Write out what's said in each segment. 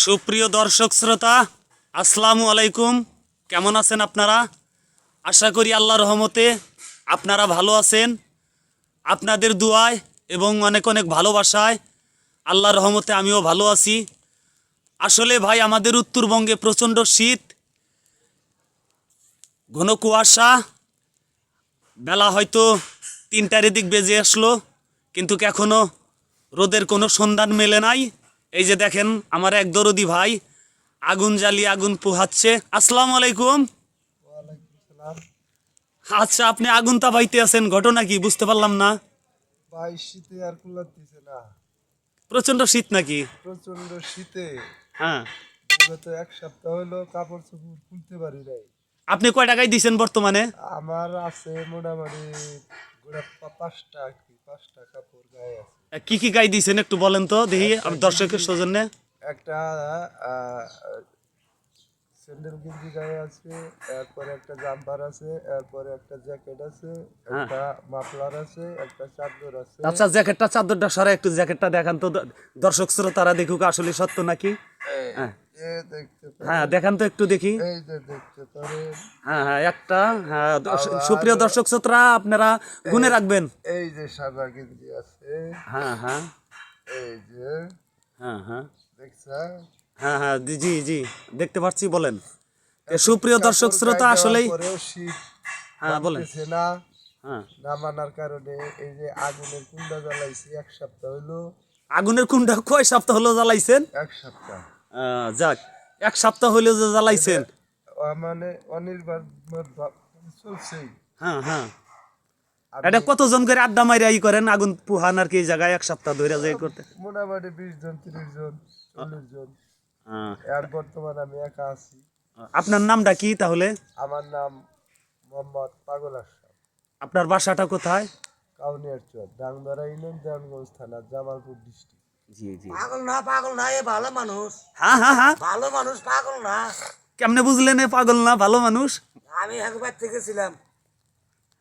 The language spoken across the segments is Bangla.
সুপ্রিয় দর্শক শ্রোতা, আসসালামু আলাইকুম। কেমন আছেন আপনারা? আশা করি আল্লাহর রহমতে আপনারা ভালো আছেন। আপনাদের দুয়ায় এবং অনেক অনেক ভালোবাসায় আল্লাহর রহমতে আমিও ভালো আছি। আসলে ভাই, আমাদের উত্তরবঙ্গে প্রচণ্ড শীত, ঘন কুয়াশা। বেলা হয়তো 3টার দিক বেজে আসলো, কিন্তু এখনও রোদের কোনো সন্ধান মেলে নাই। এই যে দেখেন, আমার এক দরদি ভাই আগুন জ্বালিয়ে আগুন পোহাচ্ছে। আসসালামু আলাইকুম। ওয়ালাইকুম সালাম। আচ্ছা, আপনি আগুন তাপাইতে আছেন, ঘটনা কি বুঝতে পারলাম না। ভাই শীতে আর কুলার দিছে না, প্রচণ্ড শীত নাকি? প্রচন্ড শীতে হ্যাঁ। গত এক সপ্তাহ হলো কাপড় চোপড় খুলতে পারি নাই। আপনি কয় টাকায় দিচ্ছেন বর্তমানে? আমার আছে মোটামুটি গোড়া পাঁচটা কাপড় গায়ে আছে। কি কি গাই দিয়েছেন একটু বলেন তো দেখি, দর্শকের সৌজন্যে। একটা স্যান্ডেল গেঞ্জি গায়ে আছে, এরপরে একটা জাম্পার আছে, এরপরে একটা জ্যাকেট আছে, একটা মাফলার আছে, একটা চাদর আছে। আচ্ছা, জ্যাকেটটা চাদরটা সরা একটু, জ্যাকেটটা দেখান তো, দর্শক শ্রোতারা দেখুক আসলে সত্য নাকি। হ্যাঁ দেখতে পারেন। হ্যাঁ, দেখান তো একটু দেখি। এই যে দেখতে পারেন। হ্যাঁ হ্যাঁ, একটা। হ্যাঁ, সুপ্রিয় দর্শক শ্রোতা, আপনারা গুনে রাখবেন। এই যে সাদা গেঞ্জি আছে, হ্যাঁ হ্যাঁ এই যে হ্যাঁ হ্যাঁ দেখছেন। হ্যাঁ হ্যাঁ, জি জি, দেখতে পাচ্ছি, বলেন। সুপ্রিয় দর্শক শ্রোতা, আসলেই পরেও শীত হ্যাঁ বলেন। মানতেছে না, হ্যাঁ, না মানার কারণে এই যে আগুনের কুন্ডা জ্বালাইছি এক সপ্তাহ হইলো। আগুনের কুন্ডা কয় সপ্তাহ হলো জ্বালাইছেন? এক সপ্তাহ যাক, 1 সপ্তাহ হইলো যে জ্বালাইছেন। মানে অনির্বাণ চলছেই। হ্যাঁ হ্যাঁ, আমি এটা কতজন করে আড্ডা মাইরা ই করেন আগুন পুহান আর কি, এই জায়গায় 1 সপ্তাহ ধরে যে করতে? মোটামুটি 20 জন 30 জন 40 জন। হ্যাঁ। আর বর্তমানে আমি একা আছি। আপনার নামটা কি তাহলে? আমার নাম মোহাম্মদ পাগল আশরাফ। আপনার বাসাটা কোথায়? কাউনিয়ার চর, ডাংদরা ইউনিয়ন, দেওয়ানগঞ্জ থানা, জামালপুর ডিস্ট্রিক্ট। জি জি। পাগল না, এ ভালো মানুষ। হ্যাঁ হ্যাঁ হ্যাঁ, ভালো মানুষ, পাগল না। কেমনে বুঝলেন এ পাগল না ভালো মানুষ? আমি একবার থেকে ছিলাম,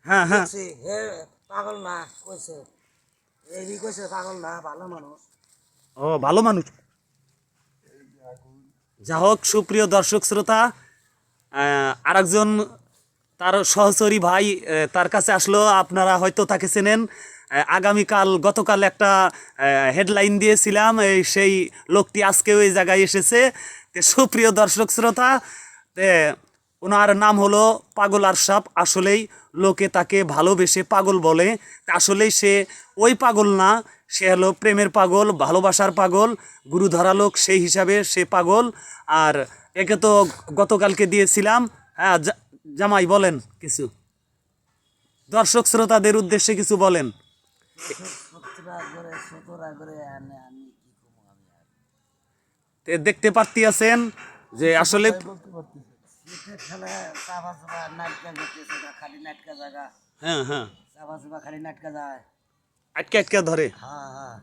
হ্যাঁ হ্যাঁ, দেখছি হে পাগল না, কইছে এই কইছে পাগল না, ভালো মানুষ। ও ভালো মানুষ। যা হোক, সুপ্রিয় দর্শক শ্রোতা, আরেকজন তার সহচরী ভাই তার কাছে আসলো, আপনারা হয়তো তাকে চেনেন। গতকাল একটা হেডলাইন দিয়েছিলাম, সেই লোকটি আজকেও এই জায়গায় এসেছে। তো সুপ্রিয় দর্শক শ্রোতা, ওনার নাম হলো পাগল আশরাফ। আসলেই লোকে তাকে ভালোবেসে পাগল বলে, আসলেই সে ওই পাগল না, সে হলো প্রেমের পাগল, ভালোবাসার পাগল, গুরু ধরা লোক, সেই হিসাবে সে পাগল। আর একে তো গতকালকে দিয়েছিলাম। হ্যাঁ, জামাই বলেন কিছু, দর্শক শ্রোতাদের উদ্দেশ্যে কিছু বলেন। দেখতে পারতি আছেন যে আসলে বলতে পারতেছি। খেলে চাপা চাপা নাটকা করতেছে, খালি নাটকা জায়গা, হ্যাঁ হ্যাঁ, চাপা চাপা খালি নাটকা যায়। আটকে আটকে ধরে। হ্যাঁ হ্যাঁ,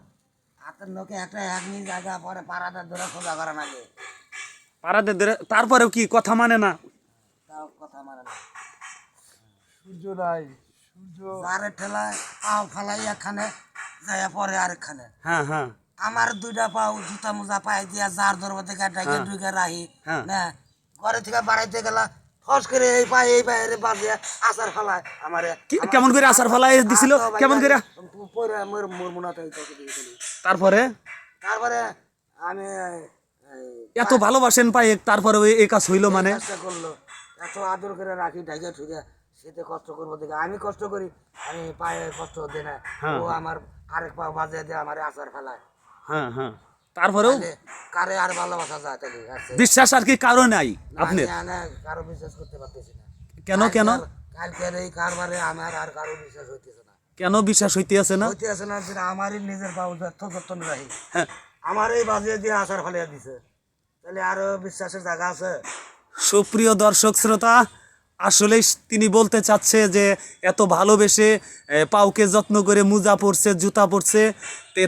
হাতের লোকে একটা একনি জায়গা পরে পাড়াটা ধরে খোঁজা করা লাগে, পাড়াতে ধরে, তারপরেও কি কথা মানে না? তাও কথা মানে না। সূর্য নাই, সূর্য আরে ঠেলায় পাও ফালাই একখানে যায়, পরে আরেকখানে। হ্যাঁ হ্যাঁ আমার 2টা পাও জুতা মোজা পাই দিয়া যার ধরবো থেকে ডাইকে ঢুকে রাখি হ্যাঁ। না, ঘরে থেকে বাড়াইতে গেলা ফস করে এই পায়ে বাজিয়ে আচার ফালায় আমারে। কেমন করে আসার ফলাই দিছিল, কেমন করে? পরে মোর মনাতে তারপরে তারপরে আমি এত ভালোবাসেন পায়ে, তারপরে ওই এ কাজ হইলো মানে? চেষ্টা করলো, এত আদর করে রাখি ঢাকে ঠুকে, শীতে কষ্ট করবো দেখে আমি কষ্ট করি, আমি পায়ে কষ্ট দিই না, ও আমার আরেক পা বাজিয়ে দিয়ে আমার আচার ফেলায়। হ্যাঁ হ্যাঁ, তারপরেও কারে আর ভালোবাসা যায় তাহলে? বিশ্বাস আর কি কারো নাই আপনি? কারো বিশ্বাস করতে পারতেছি না। কেন কেন কালকের এই কারবারে আমার আর কারো বিশ্বাস হইতেছে না। কেন বিশ্বাস হইতে আছে না? হইতেছে না যে আমারই নিজের পাও যত্ন রাখি, হ্যাঁ, আমার এই বাজিয়ে দিয়ে আচার ফালিয়ে দিছে, তাহলে আরো বিশ্বাসের জায়গা আছে? সুপ্রিয় দর্শক শ্রোতা, আসলে তিনি বলতে চাচ্ছে যে এত ভালোবেসে পাউকে যত্ন করে মোজা পরছে, জুতা পরছে,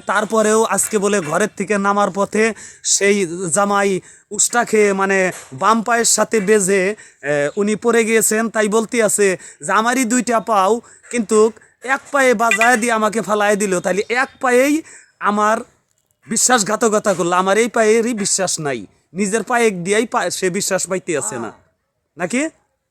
তারপরেও আজকে বলে ঘরের থেকে নামার পথে সেই জামাই উষ্টা খেয়ে, মানে বাম পায়ের সাথে বেজে উনি পড়ে গিয়েছেন। তাই বলতে আছে যে আমারই 2টা পাও, কিন্তু এক পায়ে বাজায় দিয়ে আমাকে ফালায় দিল, তাহলে এক পায়েই আমার বিশ্বাসঘাতকতা করলো, আমার এই পায়েরই বিশ্বাস নাই, নিজের পায়ে দিয়েই সে বিশ্বাস পাইতে আছে না নাকি?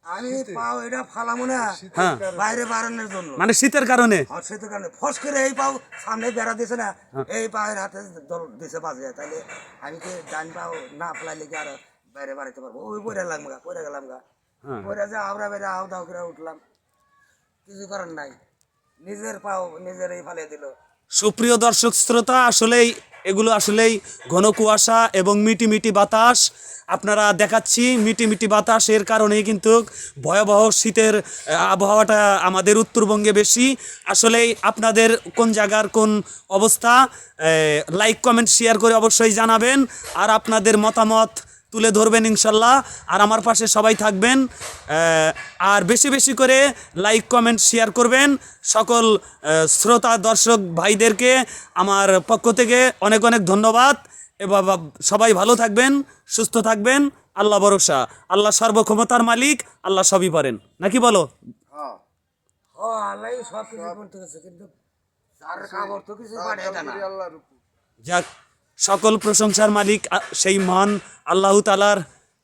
আমি পাও এটা ফালামো না হ্যাঁ বাইরে বাড়ানোর জন্য, মানে শীতের কারণে। আর সেটার কারণে ফস করে এই পাও সামনে বেড়া দিছে না, এই পায়ের হাতে দল দিছে বাজে, তাহলে আমি কি ডান পাও না ফেলাইলে কি আর বাইরে বাড়াইতে পারবো? ওই পড়ে লাগলাম গা, পড়ে গেলাম গা, পড়ে যে আবরা বেড়ে আও দাও করে উঠলাম, কিছু করার নাই, নিজের পাও নিজেরই ফালিয়ে দিল। সুপ্রিয় দর্শক শ্রোতা, আসলেই এগুলো আসলেই ঘন কুয়াশা এবং মিটি মিটি বাতাস আপনারা দেখাচ্ছি। মিটি মিটি বাতাসের কারণেই কিন্তু ভয়াবহ শীতের আবহাওয়াটা আমাদের উত্তরবঙ্গে বেশি। আসলেই আপনাদের কোন জায়গার কোন অবস্থা, লাইক কমেন্ট শেয়ার করে অবশ্যই জানাবেন, আর আপনাদের মতামত তুলে ধরবেন ইনশাল্লাহ। আর আমার পাশে সবাই থাকবেন, আর বেশি বেশি করে লাইক কমেন্ট শেয়ার করবেন। সকল শ্রোতা দর্শক ভাইদেরকে আমার পক্ষ থেকে অনেক অনেক ধন্যবাদ। এবার সবাই ভালো থাকবেন, সুস্থ থাকবেন, আল্লাহ ভরসা, আল্লাহ সর্বক্ষমতার মালিক, আল্লাহ সবই পারেন নাকি বলো? হ্যাঁ ও আল্লাহ সব কিছু করতে গেছে, কিন্তু তার কাপড় তো কিছু পাঠিয়ে দেয় না। আল্লাহর উপর যাক, সকল প্রশংসার মালিক সেই মহান আল্লাহ তাআলার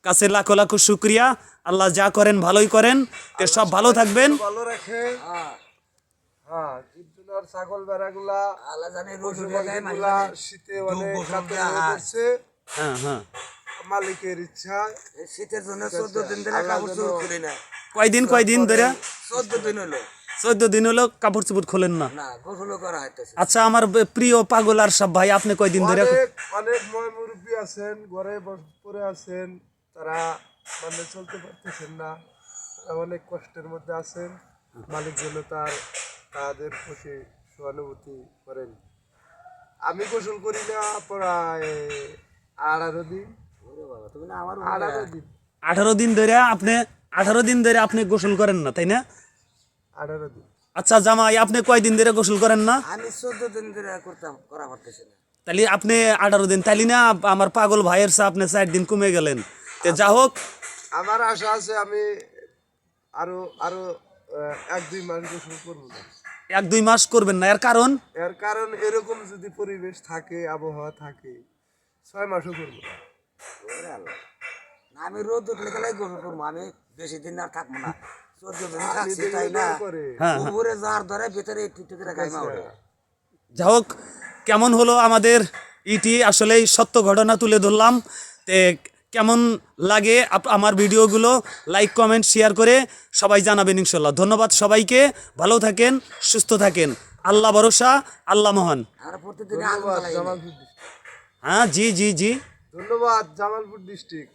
কাছে লাখো লাখো শুক্রিয়া। আল্লাহ যা করেন ভালোই করেন, তো সব ভালো থাকবেন। ভালো রাখে। হ্যাঁ, হ্যাঁ জীবজুনার ছাগল বেড়াগুলা আল্লাহ জানে রোজ মুরগিগুলা শীতে অনেক কাতর হয়ে পড়ছে। হ্যাঁ হ্যাঁ, মালিকের ইচ্ছা শীতের জন্য 14 দিন ধরে কাপড় চোপড় খুলি না, কয়দিন ধরে? 14 দিন হলো 14 দিন হলো কাপড় চোপড় খোলেন না। না, গোসলও করা হইতেছে। আচ্ছা, আমার প্রিয় পাগল আর সব ভাই, আপনি কয়দিন ধরে? অনেক অনেক ময় মুরব্বী আছেন, ঘরে পড়ে আছেন, তারা মানে চলতে পারতেছেন না, তারা অনেক কষ্টের মধ্যে আছেন। মালিক যেন তাদের প্রতি সহানুভূতি করেন। আমি গোসল করি না প্রায় 18 দিন। ওরে বাবা, তুমি না আমার 18 দিন 18 দিন ধরে আপনি 18 দিন ধরে আপনি গোসল করেন না, তাই না? 18 দিন। আচ্ছা জামাই, আপনি কয়দিন ধরে গোসল করেন না? আমি 14 দিন ধরে করা পারতেছি না। তাহলে আপনি 18 দিন, তাইলে না আমার পাগল ভাইয়ের সা আপনি 4 দিন কমে গেলেন। তে যা হোক, আমার আশা আছে আমি আরো আরো 1-2 মাস গোসল করবো না। 1-2 মাস করবেন না, এর কারণ? এর কারণ এরকম যদি পরিবেশ থাকে, আবহাওয়া থাকে, 6 মাসও করবো না। ওরে আল্লাহ, না আমি রোদ উঠলে গেলে গোসল করবো, আমি বেশি দিন আর থাকবো না। 14 দিন থাকছি তাই না, করে উপরে যার ধরে ভিতরে একটু একটু করে গাইমা ওঠে। যা হোক, কেমন হলো আমাদের ইটি, আসলেই সত্য ঘটনা তুলে ধরলাম। তে কেমন লাগে আমার ভিডিওগুলো লাইক কমেন্ট শেয়ার করে সবাই জানাবেন ইনশাল্লাহ। ধন্যবাদ সবাইকে, ভালো থাকেন, সুস্থ থাকেন, আল্লাহ ভরসা, আল্লাহ মহান। আর প্রতিদিন আগুন ধন্যবাদ জ্বালাই। জামালপুর ডিস্ট্রিক্ট। হ্যাঁ জি জি জি, ধন্যবাদ জামালপুর ডিস্ট্রিক্ট।